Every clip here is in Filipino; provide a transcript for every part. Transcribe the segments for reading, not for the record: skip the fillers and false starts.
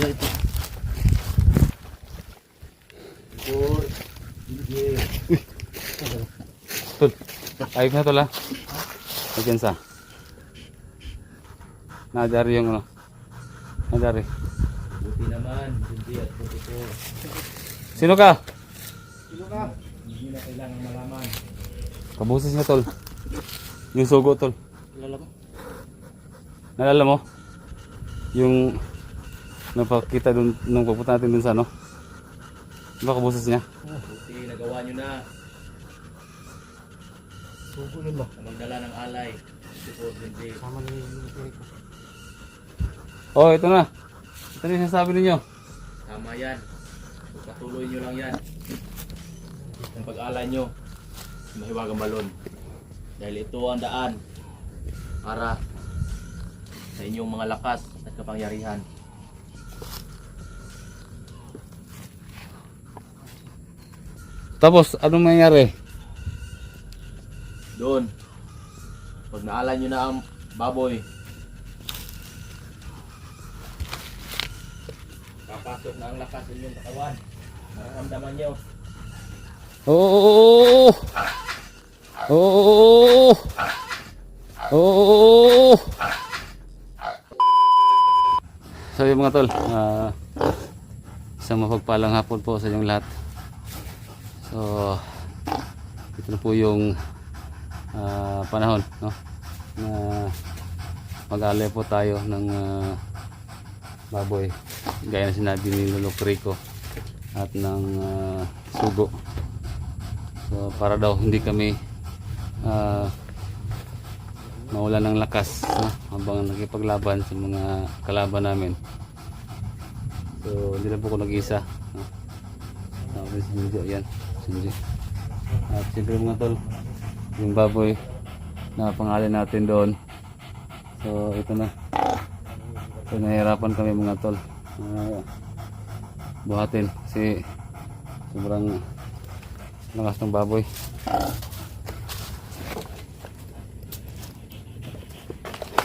na ito. Tol, ayok na tol ha. Again sa. Nadari yung ano. Nadari. Buti naman, hindi at buti ko. Sino ka? Sino ka? Hindi na kailangan malaman. Kabusis niya tol. Yung sugo tol. Kilala mo? Naalala mo? Yung napakita dun nung pupunta natin dun sa ano? Diba kabusis niya? Buti, nagawa nyo na. Sugo yun ba? Na magdala ng alay. Buti po, hindi. Sama ni Rico. Oh, ito na. Ito na yung sinasabi ninyo. Tama yan. Patuloy nyo lang yan. Ang pag-alay nyo, mahiwagang balon. Dahil ito ang daan para sa inyong mga lakas at kapangyarihan. Tapos, anong mangyayari? Doon, pag naalay nyo na ang baboy, papasok na ang lakas sa inyong katawan. Mararamdaman nyo. Oh! Oh! Oh! So yung mga tol, isang mapagpalang hapon po sa inyong lahat. So ito na po yung panahon, no? Na mag-alay po tayo ng baboy gaya na sinabi ni Lolo Rico at ng sugo. So para daw hindi kami mawala ng lakas, no? Habang nakipaglaban sa mga kalaban namin. So hindi na po ako nag-isa, no? Yan, Sinji. At siyempre mga tol, yung baboy na pangalan natin doon. So ito na. So nahihirapan kami mga tol buhatin kasi sobrang lakas ng baboy.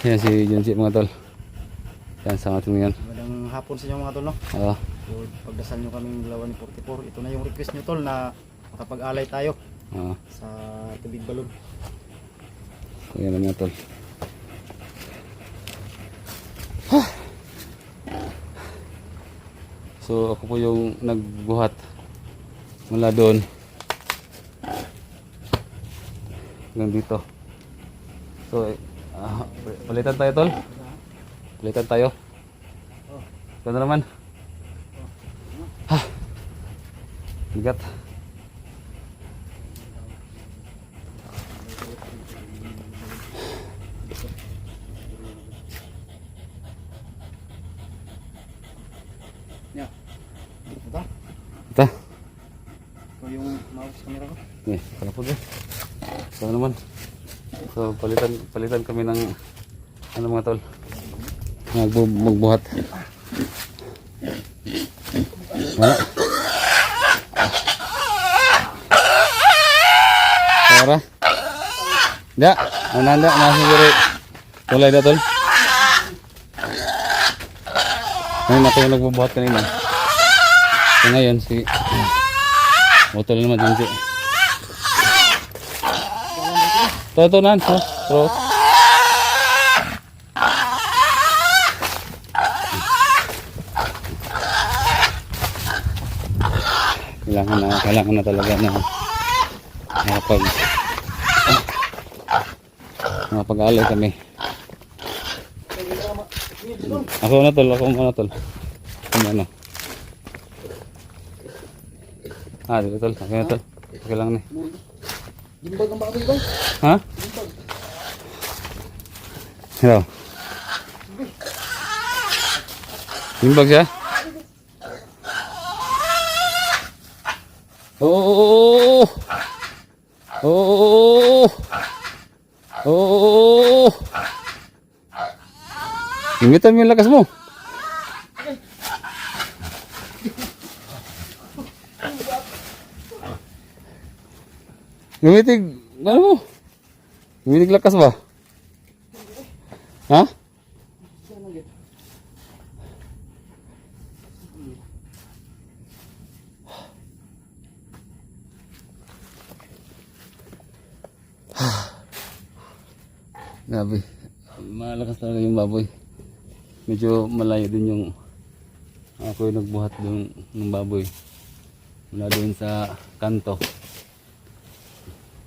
Yan si Junji mga tol. Yan sa atin ngayon. Magandang hapon sa inyo mga tol, no? Oo. So, pagdasal nyo kaming dalawa ni 44. Ito na yung request nyo tol na makapag-alay tayo Oo. sa tubig balon. So yan mga tol. So ako po yung nagbuhat mula doon hanggang dito. So palitan tayo tol. Palitan tayo. Ganda naman. Ha. Bigat. Yeah. Ito? Ito. Ito yung mouse camera ko. Eh, kalapod eh. So naman. So palitan kami ng ano mga tol. Magbuhat. Wala. Tara. Da, ananda masih tulay na tol. Ngayon ako yung nagbubuhat kanina. So ngayon si botol naman din si. Toto nan, so. Kailangan na talaga na makapag-alay kami. Ako na tol. Ano? Dito tol. Okay na tol. Okay lang ni. Gimbag ang baboy ba? Ha? Hello. Gimbag siya? Oh. Gamitan mo yung lakas mo. Gamitig, ano mo? Gamitig lakas ba? Ha? Grabe. Malakas talaga yung baboy. Medyo malayo din yung ako yung nagbuhat doon ng baboy. Mula doon sa kanto.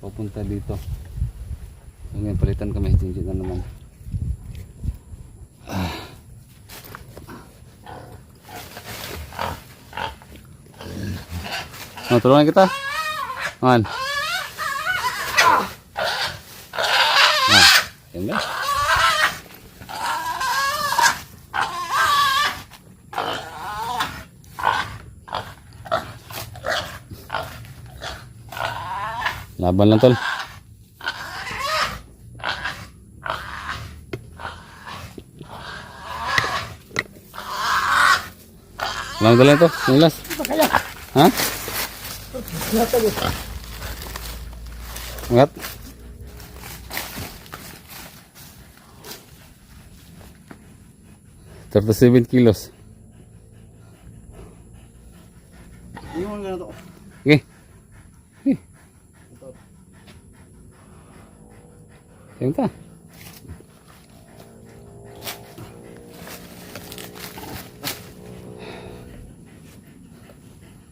Papunta dito. So ngayon palitan kami. Jinjit na naman. Oh, tulungan kita. Man. Ah, yan ba? Laban lang tol. Lang dala ito, yung last. Ha? Angat. $37 kilos. Yung mga ganito. Okay. Okay. Yan ta.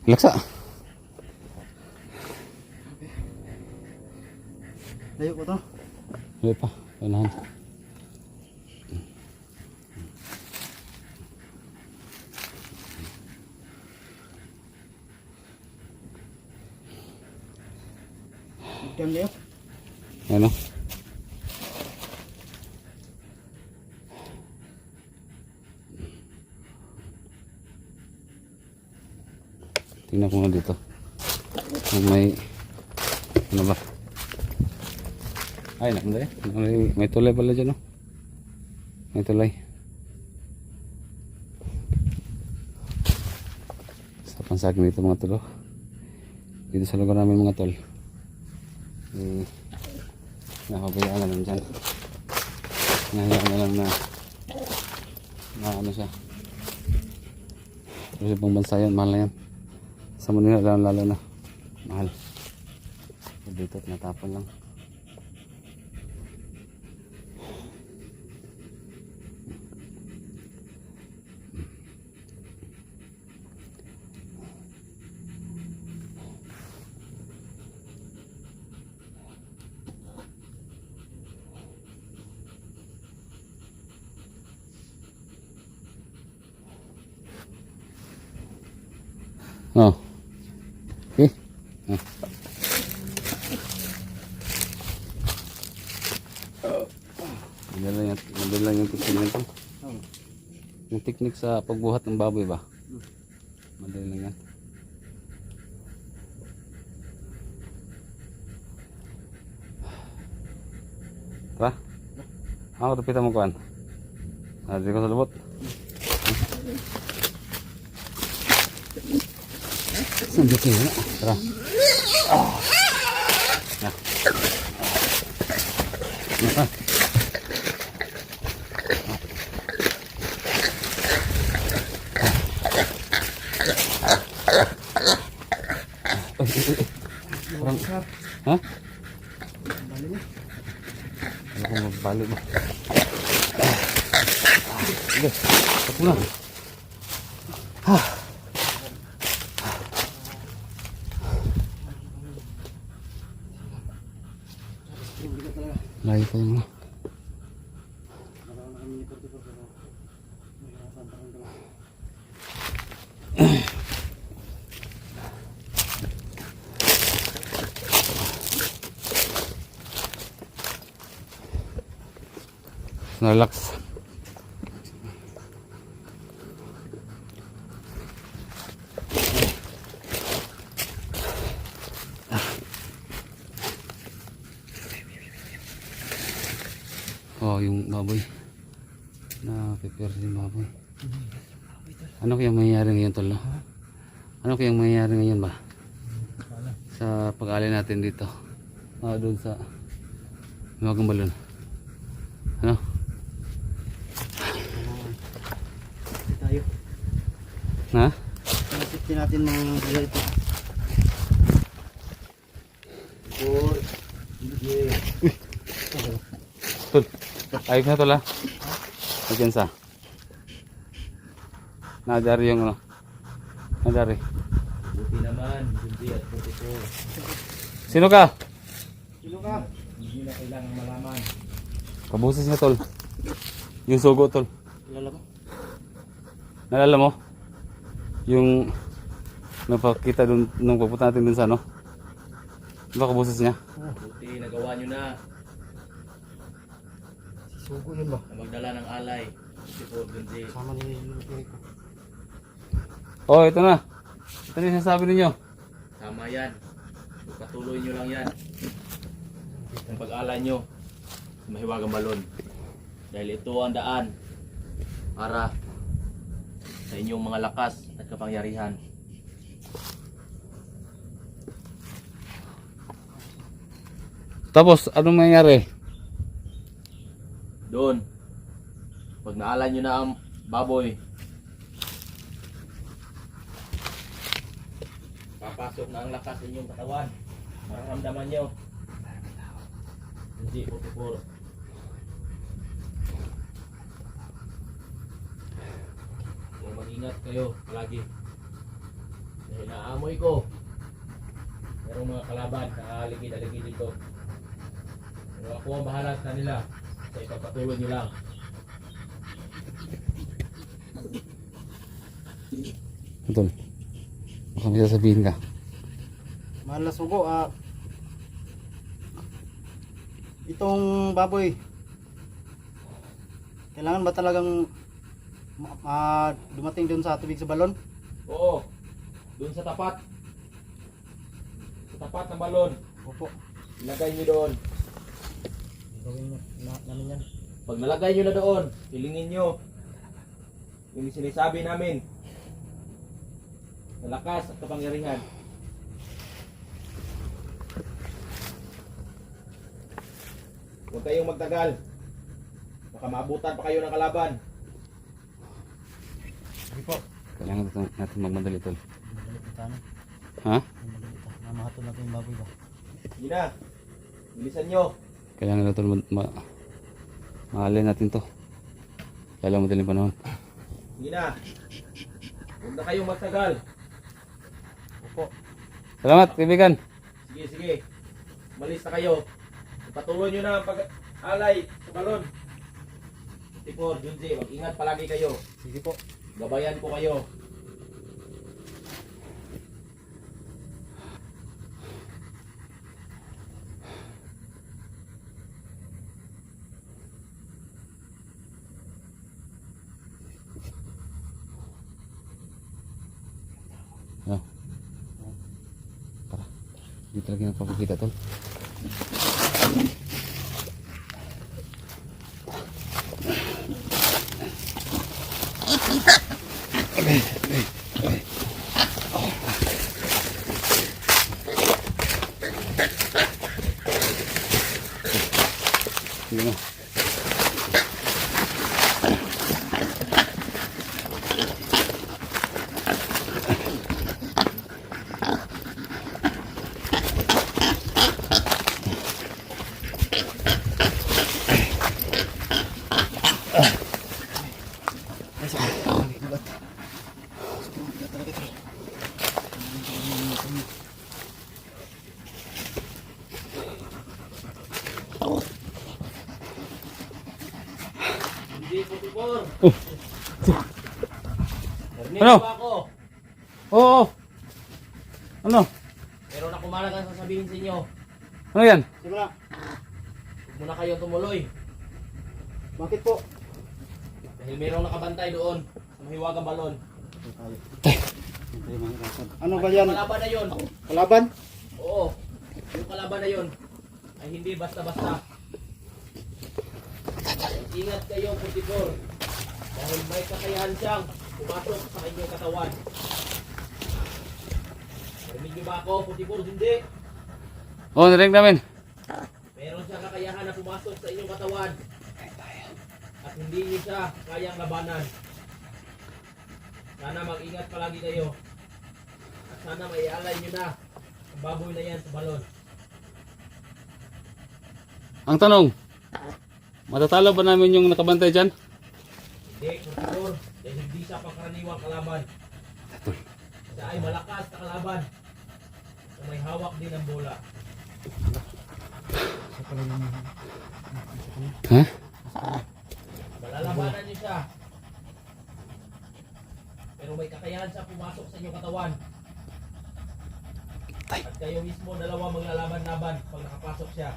Laksa. Layo ko to. Layo pa. Unahan. Diyan layo. Ano? Tingnan ko nga dito. Kung may ano ba? Ay, nakanda eh. May tulay pala dyan, no? May tulay. Sa pansagin dito mga tol. Dito sa lugar namin mga tol. Nakabayaan na lang dyan. Nahayaan na lang na ano siya. Pero sa pang bansa yan, mahal na yan. Sa Manila lalo na mahal. Dito natapon lang. Oh. Okay. Oh. Madala yung teknik nito. Yung teknik sa pagbuhat ng baboy ba? Madali lang yan. Tara. Ako, tapitan mo kuhan. Dito ko sa lubot. Sambil kena, terang. Nah. Nah. Kurang. Hah? Aku mau balik bah. Udah, pulang. Layo pa yung mga. Relax. Oh, yung baboy. Na-prepare yung baboy. Ano kayang mangyayari ngayon tol? No? Ano kayang mangyayari ngayon ba? Sa pag-alay natin dito. Doon sa Hiwagang Balon. Ano? Tayo. Ha? Nasipin natin mga dala ito. Tol. Ayos na tol ha. Magkansa. Nadari yung ano. Nadari. Buti naman, hindi at 44. Sino ka? Sino ka? Hindi na kailangan malaman. Kabusis niya tol. Yung sugo tol. Kilala mo? Nalala mo? Yung napakita dun nung pagpunta natin dun sa ano? Diba kabusis niya? Buti, nagawa nyo na. Sugo yun ba? Na magdala ng alay. 44 Junji. Kasama ni Lupiri ko. Oh, ito na. Ito na yung sinasabi ninyo. Tama yan. Patuloy nyo lang yan. Ang pag-alay nyo sa Mahiwagang Balon. Dahil ito ang daan para sa inyong mga lakas at kapangyarihan. Tapos, anong mangyayari? Doon, pag naalay nyo na ang baboy, papasok na ang lakas sa inyong katawan. Mararamdaman nyo. Hindi, 44. Kung mag-ingat kayo palagi. Dahil naamoy ko, merong mga kalaban na aligid-aligid dito. Pero ako ang bahala sa kanila. Sa ipagpatuloy nyo lang. Tol, baka may sasabihin ka. Mahal na sugo, itong baboy, kailangan ba talagang dumating doon sa tubig sa balon? Oo. Doon sa tapat. Sa tapat ng balon. Opo. Ilagay nyo doon. Gawin namin yan. Pag nalagay nyo na doon, hilingin nyo yung sinasabi namin na lakas at kapangyarihan. Huwag kayong magtagal. Baka maabutan pa kayo ng kalaban. Sige po. Kailangan natin magmadali tol. Madalit na tayo. Ha? Madalit na. Namahatol natin yung baboy ba? Hindi na. Bilisan nyo. Kailangan na tol mahalin natin to. Kailangan madaling panahon. Hindi na. Huwag na kayong magtagal. Opo. Salamat kaibigan. Sige, sige. Malis na kayo. Patuloy nyo na ang pag-alay sa balon. Tipor, Junji, mag-ingat palagi kayo. Sige po. Gabayan ko kayo. Oh. Para. Dito lagi nagpapakita tol. Sige na. Ay, sige. Magat. Magat talaga ito. Junji, Tipor. Oh. Narinig Ano? ba ako? Oo. Ano? Meron ako malagang sasabihin sa inyo. Ano yan? Sige na. Huwag muna kayong tumuloy. Bakit po? Dahil merong nakabantay doon sa Mahiwagang Balon. Ano ba yan? Kalaban na yun. Kalaban? Oo. Yung kalaban na yun ay hindi basta-basta. Ingat kayo, Putikor. Dahil may kakayahan siyang pumasok sa inyong katawan. Narinig niyo ba ako, Putikor? Hindi. Oo, narinig namin. Meron siyang kakayahan na pumasok sa inyong katawan. At hindi niyo siya kayang labanan. Sana mag-ingat palagi kayo. At sana maialay niyo na ang baboy na yan sa balon. Ang tanong, Matatalo ba namin yung nakabantay dyan? Hindi, Portibor. Dahil hindi siya pangkaraniwang kalaban. Siya ay malakas na kalaban. Na may hawak din ang bola. Ha? Malalabanan niyo siya. Pero may kakayahan siya pumasok sa inyong katawan. At kayo mismo dalawa maglalaban-laban pag nakapasok siya.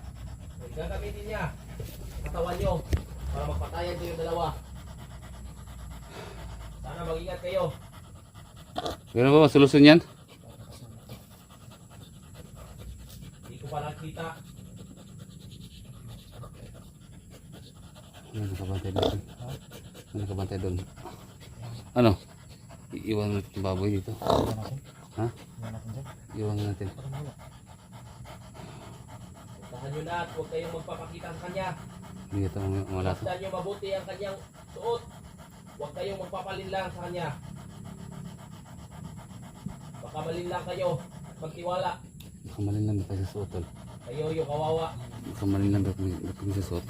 At gagamitin niya ang katawan niyo para magpatayan kayong dalawa. Sana mag-ingat kayo. Meron ba solusyon yan? Hindi ko pa nakita. Ano nakabantay doon? Ano nakabantay doon? Ano? Iiwan mo yung baboy dito. Ha? Iwan natin. Puntahan nyo na at huwag kayong magpapakita sa kanya. Hindi ito malasa. Basta nyo mabuti ang kanyang suot. Huwag kayong magpapalinlang sa kanya. Baka malinlang kayo at magtiwala. Baka malin lang ba kayo sa suot, tol? Kayo yung kawawa. Baka malin lang ba kayo sa suot?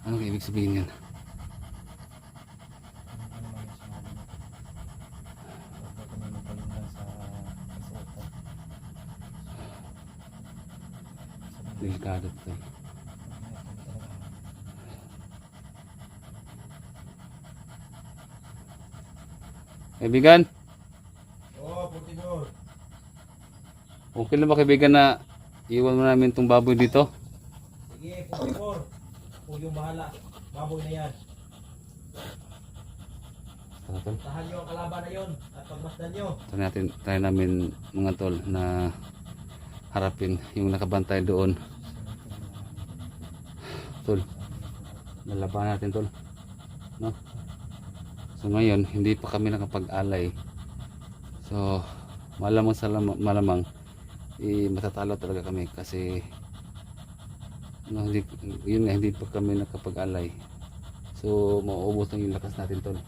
Anong ibig sabihin yan? Delikado ito. Kaibigan, Oo, Portibor. okay lang ba kaibigan na iwan mo namin itong baboy dito? Sige, Portibor. Ako yung bahala. Baboy na yan. Tara, tol. Tahan nyo ang kalaban na yun at pagmasdan nyo. Try namin mga tol na harapin yung nakabantay doon. Tol, lalaban natin tol, no? So ngayon hindi pa kami nakapag-alay, so malamang matatalo talaga kami kasi no, yun nga, hindi pa kami nakapag-alay, so mauubos lang yung lakas natin tol,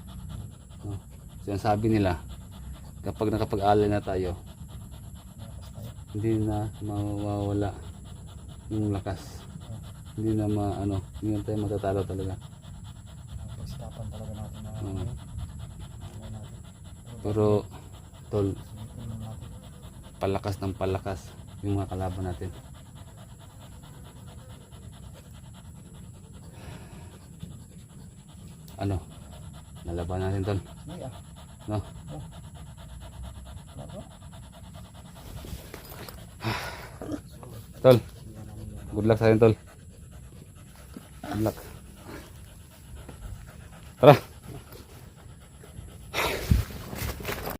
no? So yung sabi nila kapag nakapag-alay na tayo hindi na mawawala yung lakas, hindi na hindi na tayo matatalo talaga. Pagsigapan talaga natin na Pero tol, palakas ng palakas yung mga kalaban natin. Ano? Nalaban natin tol, no? Tol, good luck sa atin tol. Good luck. Tara.